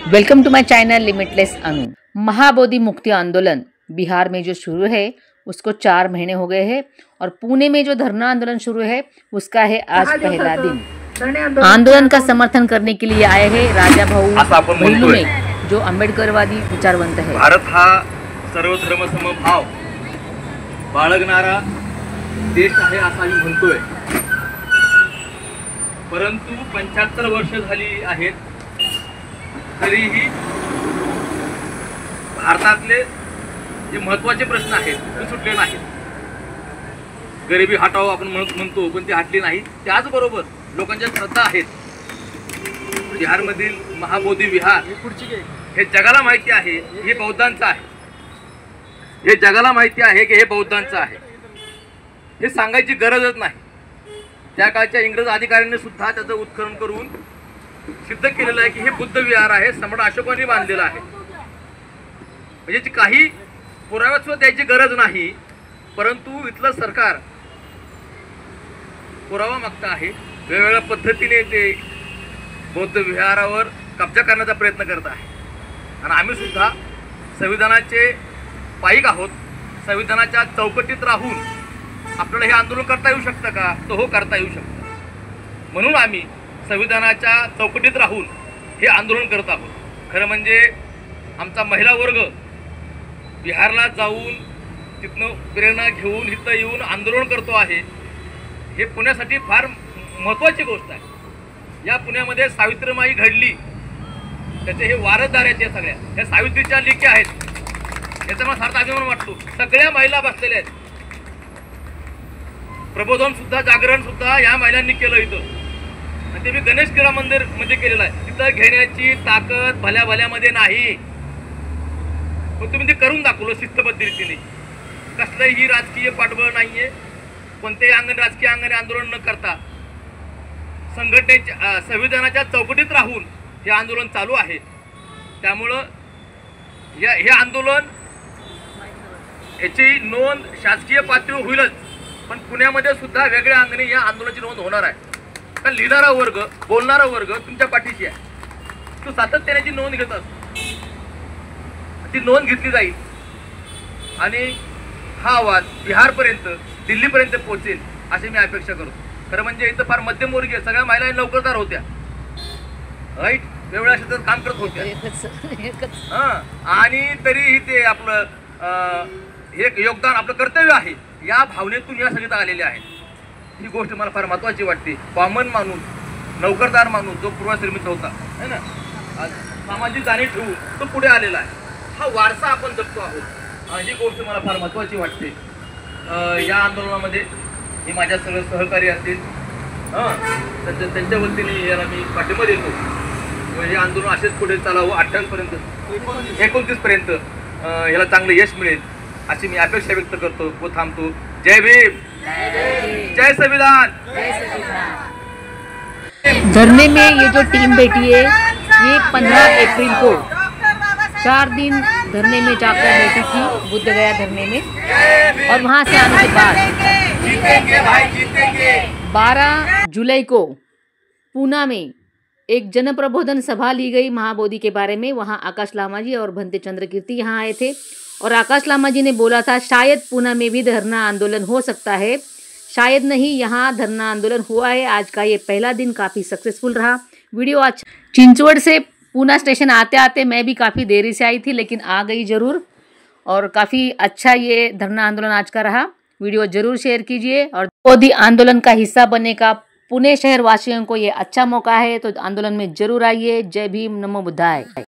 Welcome to my channel limitless Anu. Mahabodhi मुक्ति आंदोलन बिहार में जो शुरू है उसको 4 महीने हो गए हैं और पुणे में जो धरना आंदोलन शुरू है उसका है आज पहला दिन। आंदोलन का समर्थन करने के लिए आए हैं राजा भाऊ भैलू में जो आंबेडकरवादी विचारवंत है। भारत हा सर्वधर्म समभाव बाळगणारा देश आहे असं आम्ही म्हणतोय, परंतु 75 वर्ष झाली आहेत तरीही भारतातले जे महत्त्वाचे प्रश्न आहेत ते सुटले नाहीत। गरिबी हटाव आपण म्हणतो पण ती हटली नाही। त्याचबरोबर लोकांच्या श्रद्धा आहेत। बिहारमधील महाबोधी विहार हे जगाला माहिती आहे हे बौद्धांचं आहे, हे जगाला माहिती आहे की हे बौद्धांचं आहे, हे सांगायची गरजच नाही। त्या काळच्या इंग्रज अधिकाऱ्यांनी सुद्धा त्याचं उत्खनन करून सिद्ध केलेलं आहे की हे बुद्ध विहार आहे, सम्राट अशोकांनी बांधलेलं आहे। म्हणजे काही पुराव्यात सुद्धा द्यायची गरज नाही, परंतु इथलं सरकार पुरावा मागतं आहे। वेगवेगळ्या पद्धतीने ते बौद्ध विहारावर कब्जा करण्याचा प्रयत्न करत आहे आणि आम्ही सुद्धा संविधानाचे पाईक आहोत। संविधानाच्या चौकटीत राहून आपल्याला हे आंदोलन करता येऊ शकतं का? तर हो, करता येऊ शकतं। म्हणून आम्ही संविधानाच्या चौकटीत राहून हे आंदोलन करत आहोत। खरं म्हणजे आमचा महिला वर्ग बिहारला जाऊन तिथनं प्रेरणा घेऊन इथं येऊन आंदोलन करतो आहे, हे पुण्यासाठी फार महत्त्वाची गोष्ट आहे। या पुण्यामध्ये सावित्रीमाई घडली, त्याचे हे वारसदार आहेत। सगळ्या ह्या सावित्रीच्या लेकी आहेत, याचा मला फार अभिमान वाटतो। सगळ्या महिला बसलेल्या आहेत। प्रबोधन सुद्धा, जागरण सुद्धा या महिलांनी केलं इथं, आणि ते मी गणेश क्रीडा मंदिर मध्ये केलेलं आहे। तिथं घेण्याची ताकद भल्या भल्यामध्ये नाही, पण तुम्ही ते करून दाखवलं शिस्तबद्ध रीतीने। कसलंही राजकीय पाठबळ नाहीये, कोणत्याही अंगण राजकीय अंगाने आंदोलन न करता संघटनेच्या संविधानाच्या चौकटीत राहून हे आंदोलन चालू आहे। त्यामुळं हे आंदोलन याची नोंद शासकीय पातळीवर होईलच, पण पुण्यामध्ये सुद्धा वेगळ्या अंगाने या आंदोलनाची नोंद होणार आहे। कारण लिहिणारा वर्ग, बोलणारा वर्ग तुमच्या पाठीशी आहे। तो सातत्याने ती नोंद घेत असतो, ती नोंद घेतली जाईल आणि हा आवाज बिहारपर्यंत, दिल्लीपर्यंत पोहोचेल अशी मी अपेक्षा करतो। खरं म्हणजे इथं फार मध्यमवर्गीय सगळ्या महिला नोकरदार होत्या, राईट, वेगवेगळ्या क्षेत्रात काम करत होत्या, आणि तरीही ते आपलं हे योगदान, आपलं कर्तव्य आहे या भावनेतून या सगळ्यात आलेले आहेत। ही गोष्ट मला फार महत्त्वाची वाटते। कॉमन माणूस, नोकरदार माणूस जो पूर्वश्रमित होता है ना, सामाजिक जाणीव ठेवून तो पुढे आलेला आहे। हा वारसा आपण जपतो आहोत, ही गोष्ट मला फार महत्त्वाची वाटते। या आंदोलनामध्ये हे माझ्या सर्व सहकारी असतील, त्यांच्या वतीने याला मी पाठिंबा देतो। हे आंदोलन असेच पुढे चालावं, 28 पर्यंत, 29 पर्यंत ह्याला चांगलं यश मिळेल अशी मी अपेक्षा व्यक्त करतो व थांबतो। जय भीम, जय संविधान। धरने में ये जो टीम बैठी है ये 15 अप्रैल को 4 दिन धरने में जाकर बैठी थी, बुद्ध गया धरने में, और वहाँ से आने के बाद जीतेंगे भाई, जीतेंगे। 12 जुलाई को पूना में एक जन प्रबोधन सभा ली गई महाबोधि के बारे में। वहाँ आकाश लामा जी और भंते चंद्र कीर्ति यहाँ आए थे और आकाश लामा जी ने बोला था शायद पूना में भी धरना आंदोलन हो सकता है। शायद नहीं, यहाँ धरना आंदोलन हुआ है। आज का ये पहला दिन काफ़ी सक्सेसफुल रहा। वीडियो अच्छा, चिंचवड़ से पूना स्टेशन आते आते मैं भी काफ़ी देरी से आई थी, लेकिन आ गई ज़रूर, और काफ़ी अच्छा ये धरना आंदोलन आज का रहा। वीडियो ज़रूर शेयर कीजिए और मोदी आंदोलन का हिस्सा बनने का पुणे शहर वासियों को ये अच्छा मौका है, तो आंदोलन में ज़रूर आइए। जय भीम, नमो बुद्धाय।